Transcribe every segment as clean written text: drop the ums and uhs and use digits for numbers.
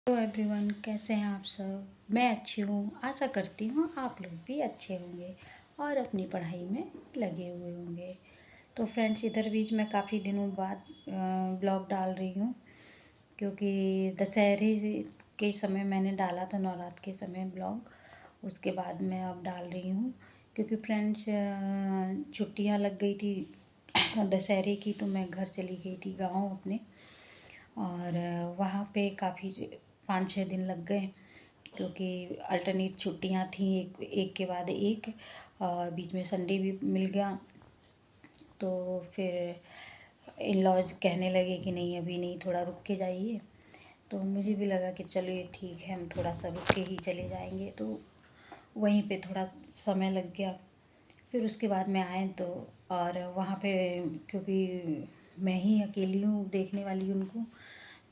Hello everyone, कैसे हैं आप सब। मैं अच्छी हूँ। आशा करती हूँ आप लोग भी अच्छे होंगे और अपनी पढ़ाई में लगे हुए होंगे। तो फ्रेंड्स, इधर बीच में काफ़ी दिनों बाद ब्लॉग डाल रही हूँ, क्योंकि दशहरे के समय मैंने डाला था, नवरात्र के समय ब्लॉग। उसके बाद मैं अब डाल रही हूँ, क्योंकि फ्रेंड्स छुट्टियाँ लग गई थी दशहरे की, तो मैं घर चली गई थी गाँव अपने। और वहाँ पे काफ़ी 5-6 दिन लग गए, क्योंकि अल्टरनेट छुट्टियाँ थी, एक एक के बाद एक, और बीच में संडे भी मिल गया। तो फिर इन लॉज कहने लगे कि नहीं, अभी नहीं, थोड़ा रुक के जाइए। तो मुझे भी लगा कि चलिए ठीक है, हम थोड़ा सा रुक के ही चले जाएंगे। तो वहीं पे थोड़ा समय लग गया। फिर उसके बाद में आए तो, और वहाँ पे क्योंकि मैं ही अकेली हूँ देखने वाली उनको,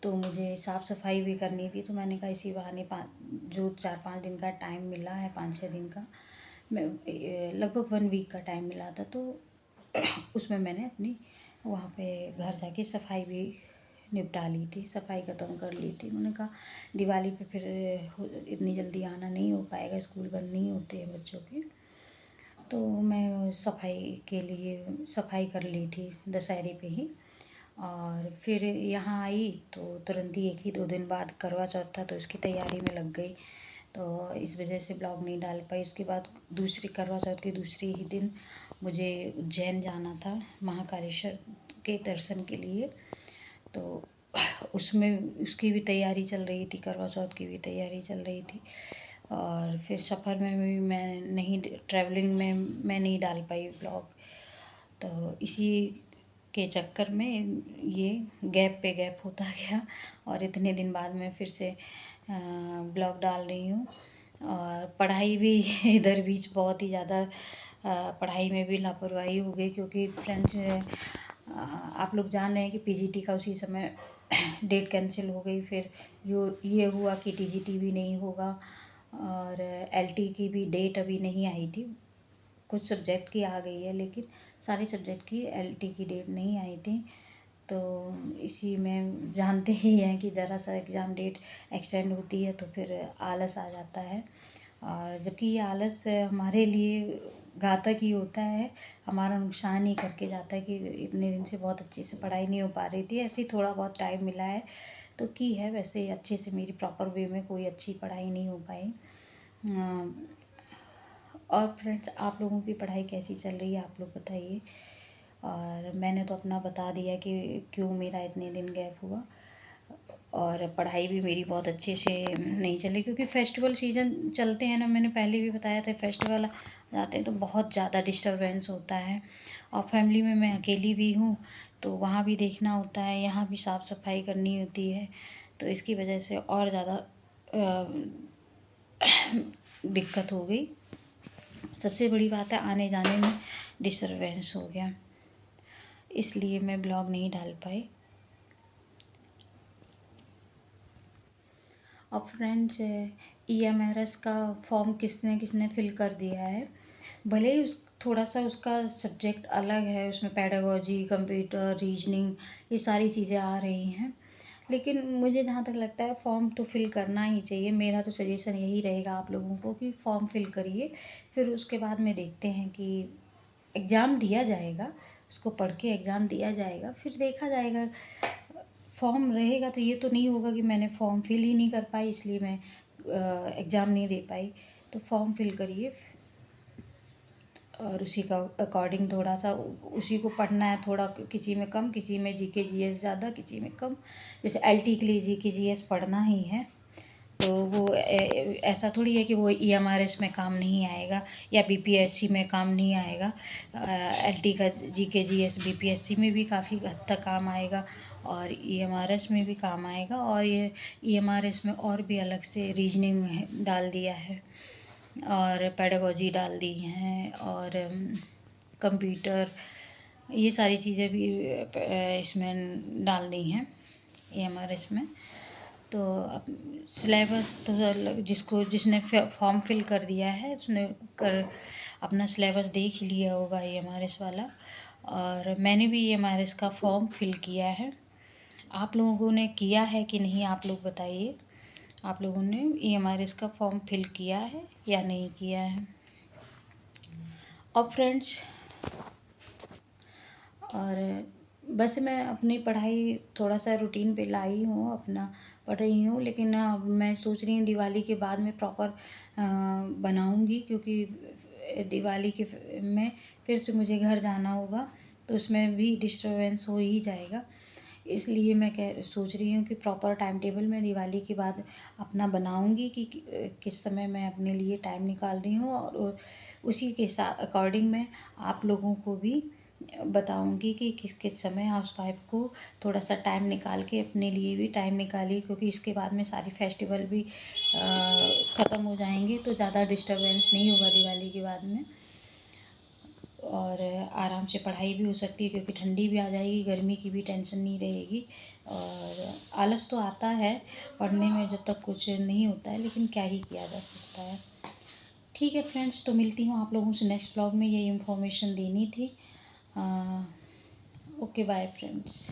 तो मुझे साफ़ सफाई भी करनी थी। तो मैंने कहा इसी बहाने जो 4-5 दिन का टाइम मिला है, 5-6 दिन का, मैं लगभग 1 वीक का टाइम मिला था, तो उसमें मैंने अपनी वहाँ पे घर जाके सफाई भी निपटा ली थी, सफाई ख़त्म कर ली थी। उन्होंने कहा दिवाली पे फिर इतनी जल्दी आना नहीं हो पाएगा, स्कूल बंद नहीं होते हैं बच्चों के। तो मैं सफाई के लिए सफाई कर ली थी दशहरे पे ही। और फिर यहाँ आई तो तुरंत ही 1 ही 2 दिन बाद करवा चौथ था, तो उसकी तैयारी में लग गई। तो इस वजह से ब्लॉग नहीं डाल पाई। उसके बाद दूसरी करवा चौथ के दूसरे ही दिन मुझे उज्जैन जाना था महाकालेश्वर के दर्शन के लिए। तो उसमें उसकी भी तैयारी चल रही थी, करवा चौथ की भी तैयारी चल रही थी। और फिर सफ़र में भी मैं नहीं, ट्रैवलिंग में मैं नहीं डाल पाई ब्लॉग। तो इसी के चक्कर में ये गैप पे गैप होता गया, और इतने दिन बाद मैं फिर से ब्लॉग डाल रही हूँ। और पढ़ाई भी इधर बीच बहुत ही ज़्यादा पढ़ाई में भी लापरवाही हो गई, क्योंकि फ्रेंड्स आप लोग जान रहे हैं कि पीजीटी का उसी समय डेट कैंसिल हो गई। फिर ये हुआ कि टीजीटी भी नहीं होगा, और एलटी की भी डेट अभी नहीं आई थी। कुछ सब्जेक्ट की आ गई है, लेकिन सारे सब्जेक्ट की एलटी की डेट नहीं आई थी। तो इसी में जानते ही हैं कि ज़रा सा एग्ज़ाम डेट एक्सटेंड होती है तो फिर आलस आ जाता है। और जबकि ये आलस हमारे लिए घातक ही होता है, हमारा नुकसान ही करके जाता है, कि इतने दिन से बहुत अच्छे से पढ़ाई नहीं हो पा रही थी, ऐसे ही थोड़ा बहुत टाइम मिला है तो की है। वैसे अच्छे से मेरी प्रॉपर वे में कोई अच्छी पढ़ाई नहीं हो पाई। और फ्रेंड्स, आप लोगों की पढ़ाई कैसी चल रही है, आप लोग बताइए। और मैंने तो अपना बता दिया कि क्यों मेरा इतने दिन गैप हुआ। और पढ़ाई भी मेरी बहुत अच्छे से नहीं चली, क्योंकि फेस्टिवल सीज़न चलते हैं ना, मैंने पहले भी बताया था, फेस्टिवल जाते हैं तो बहुत ज़्यादा डिस्टरबेंस होता है। और फैमिली में मैं अकेली भी हूँ, तो वहाँ भी देखना होता है, यहाँ भी साफ़ सफाई करनी होती है। तो इसकी वजह से और ज़्यादा दिक्कत हो गई। सबसे बड़ी बात है, आने जाने में डिस्टरबेंस हो गया, इसलिए मैं ब्लॉग नहीं डाल पाई। और फ्रेंड्स, ईएमआरएस का फॉर्म किसने किसने फिल कर दिया है। भले ही उस थोड़ा सा उसका सब्जेक्ट अलग है, उसमें पेडागोजी, कंप्यूटर, रीजनिंग, ये सारी चीज़ें आ रही हैं, लेकिन मुझे जहाँ तक लगता है फॉर्म तो फिल करना ही चाहिए। मेरा तो सजेशन यही रहेगा आप लोगों को कि फॉर्म फिल करिए। फिर उसके बाद में देखते हैं कि एग्ज़ाम दिया जाएगा, उसको पढ़ के एग्ज़ाम दिया जाएगा, फिर देखा जाएगा। फॉर्म रहेगा तो ये तो नहीं होगा कि मैंने फॉर्म फिल ही नहीं कर पाई इसलिए मैं एग्ज़ाम नहीं दे पाई। तो फॉर्म फिल करिए, और उसी का अकॉर्डिंग थोड़ा सा उसी को पढ़ना है, थोड़ा किसी में कम, किसी में जीके जीएस ज़्यादा, किसी में कम। जैसे एलटी के लिए जीके जीएस पढ़ना ही है, तो वो ऐसा थोड़ी है कि वो ईएमआरएस में काम नहीं आएगा या बीपीएससी में काम नहीं आएगा। एलटी का जीके जीएस बीपीएससी में भी काफ़ी हद तक काम आएगा, और ईएमआरएस में भी काम आएगा। और ये ईएमआरएस में और भी अलग से रीजनिंग डाल दिया है, और पेडागोजी डाल दी हैं, और कंप्यूटर, ये सारी चीज़ें भी इसमें डाल दी हैं ईएमआरएस में। तो अब सिलेबस तो जिसने फॉर्म फिल कर दिया है उसने अपना सिलेबस देख लिया होगा ईएमआरएस वाला। और मैंने भी ईएमआरएस का फॉर्म फिल किया है। आप लोगों ने किया है कि नहीं, आप लोग बताइए। आप लोगों ने EMRS का फॉर्म फिल किया है या नहीं किया है। और फ्रेंड्स, और बस मैं अपनी पढ़ाई थोड़ा सा रूटीन पे लाई हूँ, अपना पढ़ रही हूँ, लेकिन अब मैं सोच रही हूँ दिवाली के बाद में प्रॉपर बनाऊँगी, क्योंकि दिवाली के में फिर से मुझे घर जाना होगा, तो उसमें भी डिस्टर्बेंस हो ही जाएगा। इसलिए मैं सोच रही हूँ कि प्रॉपर टाइम टेबल मैं दिवाली के बाद अपना बनाऊँगी कि किस समय मैं अपने लिए टाइम निकाल रही हूँ, और उसी के अकॉर्डिंग मैं आप लोगों को भी बताऊंगी कि किस किस समय हाउसवाइफ को थोड़ा सा टाइम निकाल के अपने लिए भी टाइम निकालिए, क्योंकि इसके बाद में सारी फेस्टिवल भी ख़त्म हो जाएंगे, तो ज़्यादा डिस्टर्बेंस नहीं होगा दिवाली के बाद में, और आराम से पढ़ाई भी हो सकती है, क्योंकि ठंडी भी आ जाएगी, गर्मी की भी टेंशन नहीं रहेगी। और आलस तो आता है पढ़ने में जब तक कुछ नहीं होता है, लेकिन क्या ही किया जा सकता है। ठीक है फ्रेंड्स, तो मिलती हूँ आप लोगों से नेक्स्ट ब्लॉग में, ये इन्फॉर्मेशन देनी थी। Okay bye friends.